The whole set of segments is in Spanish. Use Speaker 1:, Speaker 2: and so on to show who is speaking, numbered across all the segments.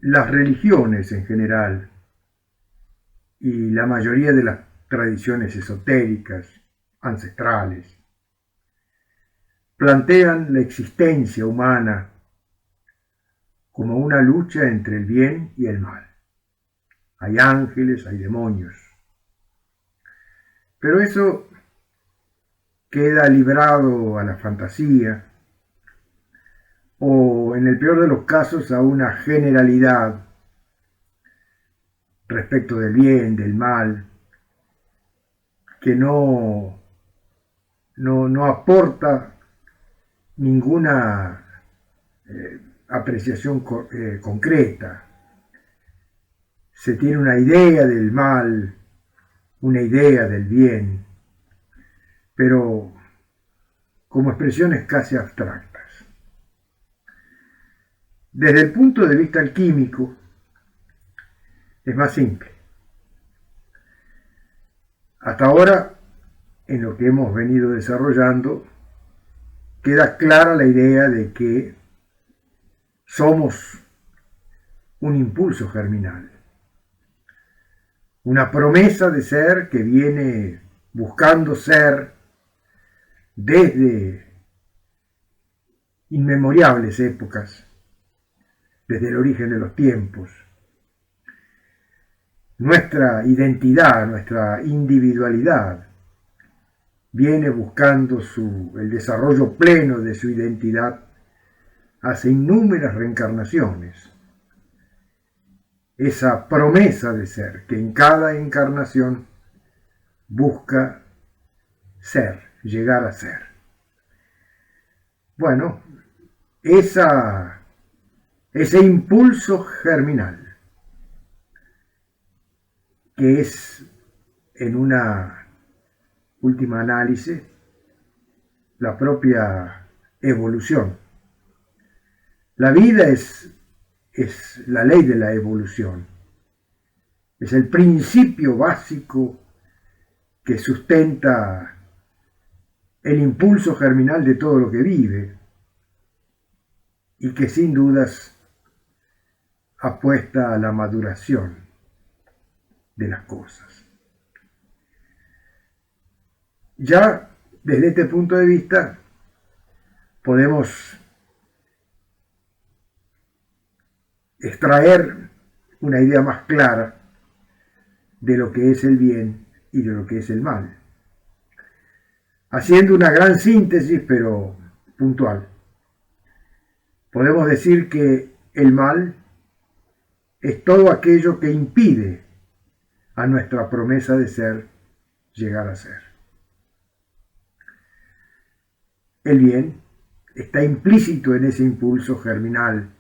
Speaker 1: Las religiones en general y la mayoría de las tradiciones esotéricas, ancestrales, plantean la existencia humana como una lucha entre el bien y el mal. Hay ángeles, hay demonios. Pero eso queda librado a la fantasía o, en el peor de los casos, a una generalidad respecto del bien, del mal, que no aporta ninguna apreciación concreta. Se tiene una idea del mal, una idea del bien, pero como expresiones casi abstractas. Desde el punto de vista alquímico, es más simple. Hasta ahora, en lo que hemos venido desarrollando, queda clara la idea de que somos un impulso germinal, una promesa de ser que viene buscando ser desde inmemorables épocas, desde el origen de los tiempos. Nuestra identidad, nuestra individualidad, viene buscando el desarrollo pleno de su identidad hace innúmeras reencarnaciones. Esa promesa de ser que en cada encarnación busca ser, llegar a ser. Bueno, ese impulso germinal, que es, en una última análisis, la propia evolución. La vida es la ley de la evolución. Es el principio básico que sustenta el impulso germinal de todo lo que vive y que sin dudas apuesta a la maduración de las cosas. Ya desde este punto de vista podemos extraer una idea más clara de lo que es el bien y de lo que es el mal. Haciendo una gran síntesis, pero puntual, podemos decir que el mal es todo aquello que impide a nuestra promesa de ser llegar a ser. El bien está implícito en ese impulso germinal,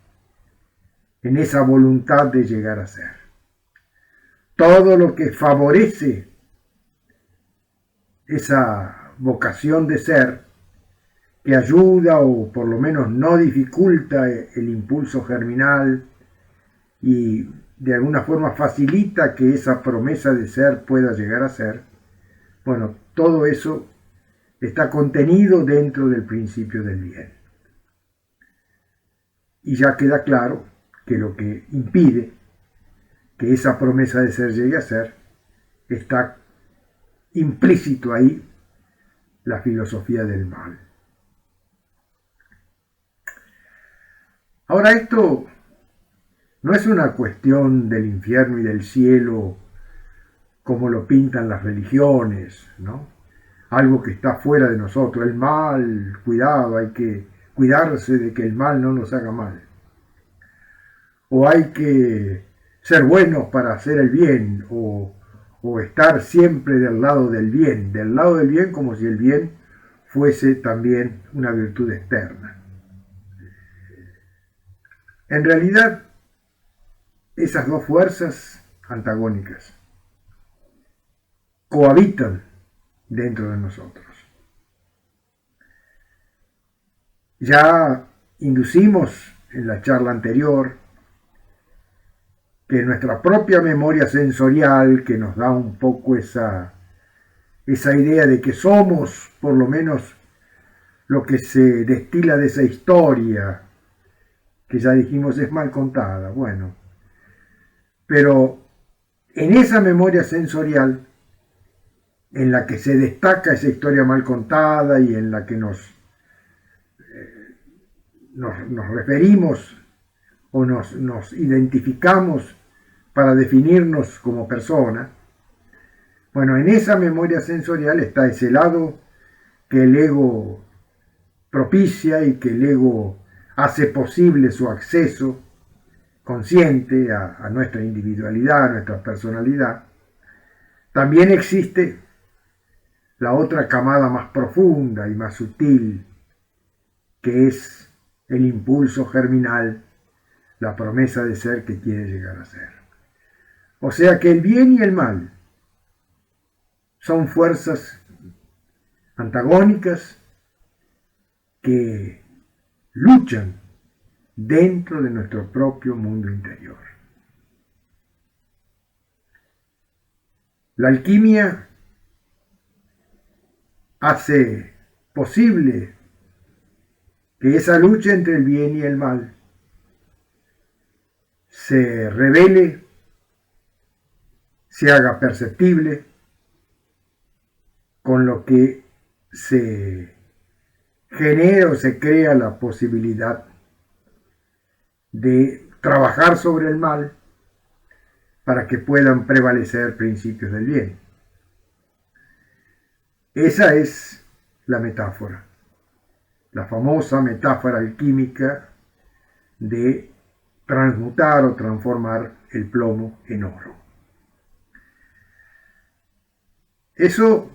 Speaker 1: en esa voluntad de llegar a ser. Todo lo que favorece esa vocación de ser, que ayuda o por lo menos no dificulta el impulso germinal y de alguna forma facilita que esa promesa de ser pueda llegar a ser, bueno, todo eso está contenido dentro del principio del bien. Y ya queda claro que lo que impide que esa promesa de ser llegue a ser, está implícito ahí la filosofía del mal. Ahora, esto no es una cuestión del infierno y del cielo como lo pintan las religiones, ¿no? Algo que está fuera de nosotros. El mal, cuidado, hay que cuidarse de que el mal no nos haga mal. O hay que ser buenos para hacer el bien, o estar siempre del lado del bien como si el bien fuese también una virtud externa. En realidad, esas dos fuerzas antagónicas cohabitan dentro de nosotros. Ya inducimos en la charla anterior, que nuestra propia memoria sensorial, que nos da un poco esa idea de que somos por lo menos lo que se destila de esa historia, que ya dijimos es mal contada, bueno, pero en esa memoria sensorial, en la que se destaca esa historia mal contada y en la que nos referimos o nos identificamos para definirnos como persona, bueno, en esa memoria sensorial está ese lado que el ego propicia y que el ego hace posible su acceso consciente a nuestra individualidad, a nuestra personalidad. También existe la otra camada más profunda y más sutil, que es el impulso germinal, la promesa de ser que quiere llegar a ser. O sea que el bien y el mal son fuerzas antagónicas que luchan dentro de nuestro propio mundo interior. La alquimia hace posible que esa lucha entre el bien y el mal se revele, se haga perceptible, con lo que se genera o se crea la posibilidad de trabajar sobre el mal para que puedan prevalecer principios del bien. Esa es la metáfora, la famosa metáfora alquímica de transmutar o transformar el plomo en oro. Eso,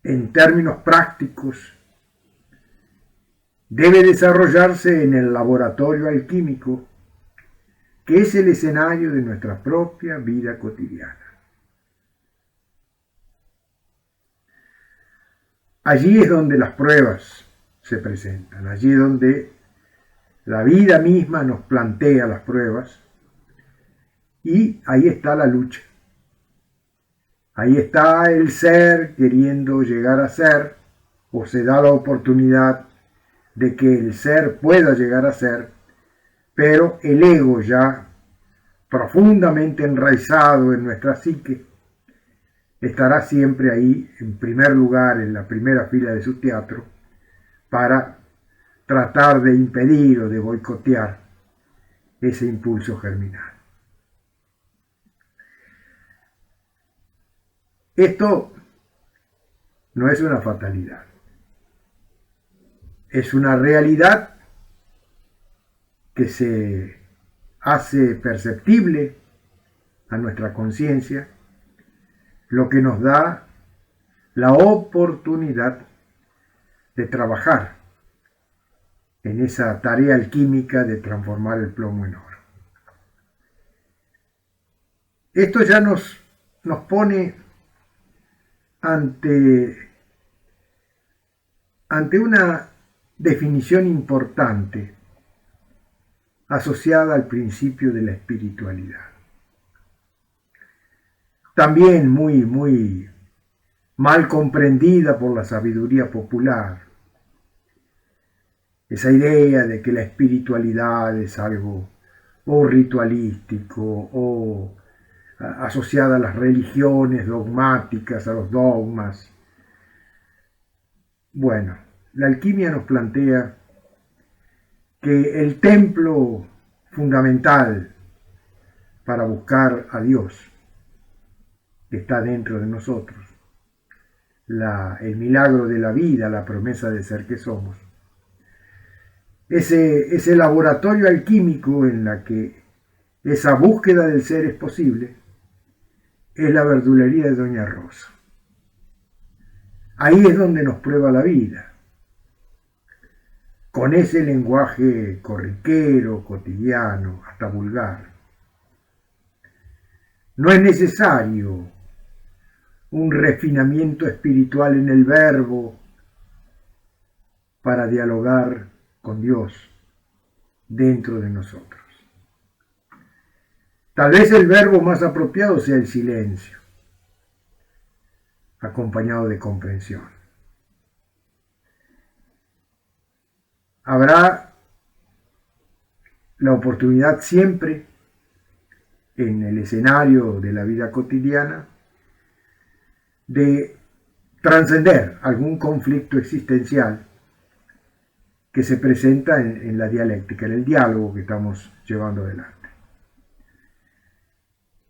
Speaker 1: en términos prácticos, debe desarrollarse en el laboratorio alquímico, que es el escenario de nuestra propia vida cotidiana. Allí es donde las pruebas se presentan, allí es donde la vida misma nos plantea las pruebas y ahí está la lucha. Ahí está el ser queriendo llegar a ser, o se da la oportunidad de que el ser pueda llegar a ser, pero el ego ya profundamente enraizado en nuestra psique estará siempre ahí en primer lugar, en la primera fila de su teatro, para tratar de impedir o de boicotear ese impulso germinal. Esto no es una fatalidad, es una realidad que se hace perceptible a nuestra conciencia, lo que nos da la oportunidad de trabajar en esa tarea alquímica de transformar el plomo en oro. Esto ya nos pone ante una definición importante asociada al principio de la espiritualidad. También muy mal comprendida por la sabiduría popular. Esa idea de que la espiritualidad es algo o ritualístico o asociada a las religiones dogmáticas, a los dogmas. Bueno, la alquimia nos plantea que el templo fundamental para buscar a Dios está dentro de nosotros. El milagro de la vida, la promesa de ser que somos. Ese laboratorio alquímico en la que esa búsqueda del ser es posible, es la verdulería de Doña Rosa. Ahí es donde nos prueba la vida, con ese lenguaje corriquero, cotidiano, hasta vulgar. No es necesario un refinamiento espiritual en el verbo para dialogar con Dios. dentro de nosotros. Tal vez el verbo más apropiado sea el silencio, acompañado de comprensión. Habrá la oportunidad siempre en el escenario de la vida cotidiana de trascender algún conflicto existencial que se presenta en la dialéctica, en el diálogo que estamos llevando adelante.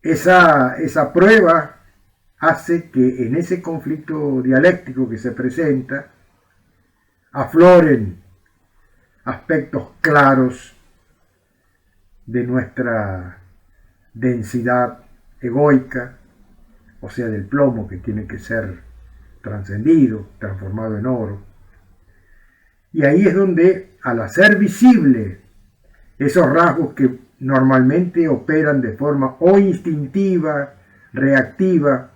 Speaker 1: Esa prueba hace que en ese conflicto dialéctico que se presenta afloren aspectos claros de nuestra densidad egoica, o sea, del plomo que tiene que ser trascendido, transformado en oro. Y ahí es donde, al hacer visible esos rasgos que normalmente operan de forma o instintiva, reactiva,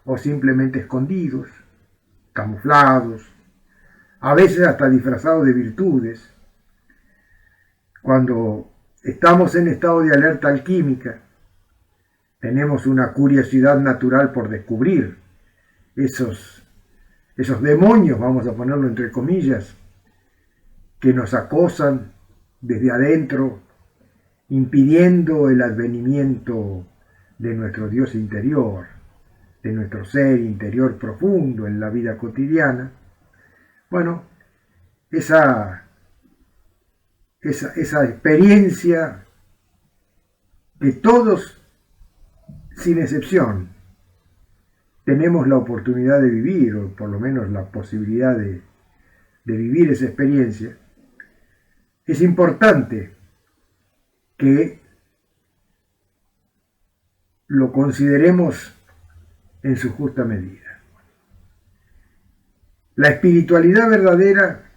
Speaker 1: o simplemente escondidos, camuflados, a veces hasta disfrazados de virtudes, cuando estamos en estado de alerta alquímica, tenemos una curiosidad natural por descubrir esos demonios, vamos a ponerlo entre comillas, que nos acosan desde adentro, impidiendo el advenimiento de nuestro Dios interior, de nuestro ser interior profundo en la vida cotidiana. Bueno, esa experiencia que todos, sin excepción, tenemos la oportunidad de vivir, o por lo menos la posibilidad de vivir esa experiencia, es importante que lo consideremos en su justa medida. La espiritualidad verdadera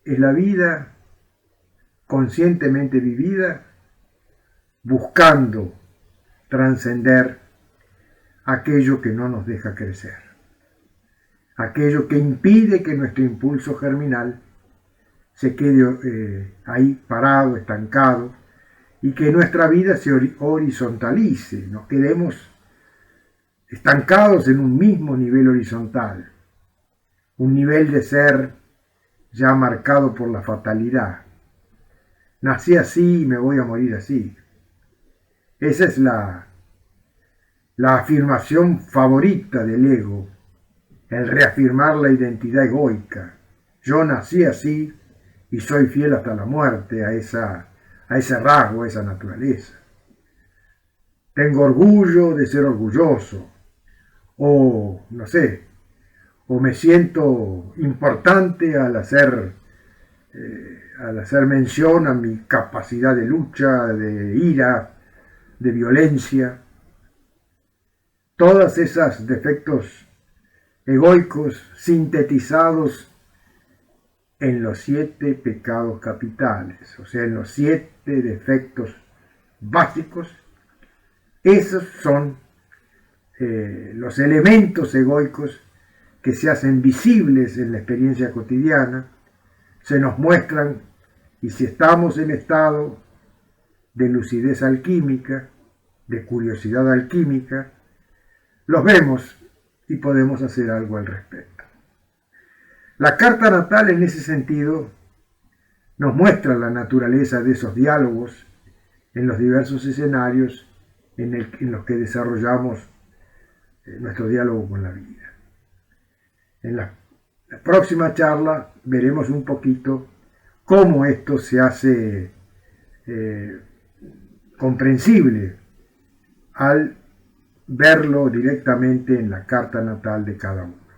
Speaker 1: es la vida conscientemente vivida, buscando trascender aquello que no nos deja crecer, aquello que impide que nuestro impulso germinal se quede ahí parado, estancado, y que nuestra vida se horizontalice, nos quedemos estancados en un mismo nivel horizontal, un nivel de ser ya marcado por la fatalidad. Nací así y me voy a morir así. Esa es la afirmación favorita del ego, el reafirmar la identidad egoica. Yo nací así y soy fiel hasta la muerte a ese rasgo, a esa naturaleza. Tengo orgullo de ser orgulloso, o no sé, o me siento importante al hacer mención a mi capacidad de lucha, de ira, de violencia. Todos esos defectos egoicos sintetizados en los 7 pecados capitales, o sea, en los 7 defectos básicos. Esos son los elementos egoicos que se hacen visibles en la experiencia cotidiana, se nos muestran, y si estamos en estado de lucidez alquímica, de curiosidad alquímica, los vemos y podemos hacer algo al respecto. La carta natal en ese sentido nos muestra la naturaleza de esos diálogos en los diversos escenarios en los que desarrollamos nuestro diálogo con la vida. En la próxima charla veremos un poquito cómo esto se hace comprensible al verlo directamente en la carta natal de cada uno.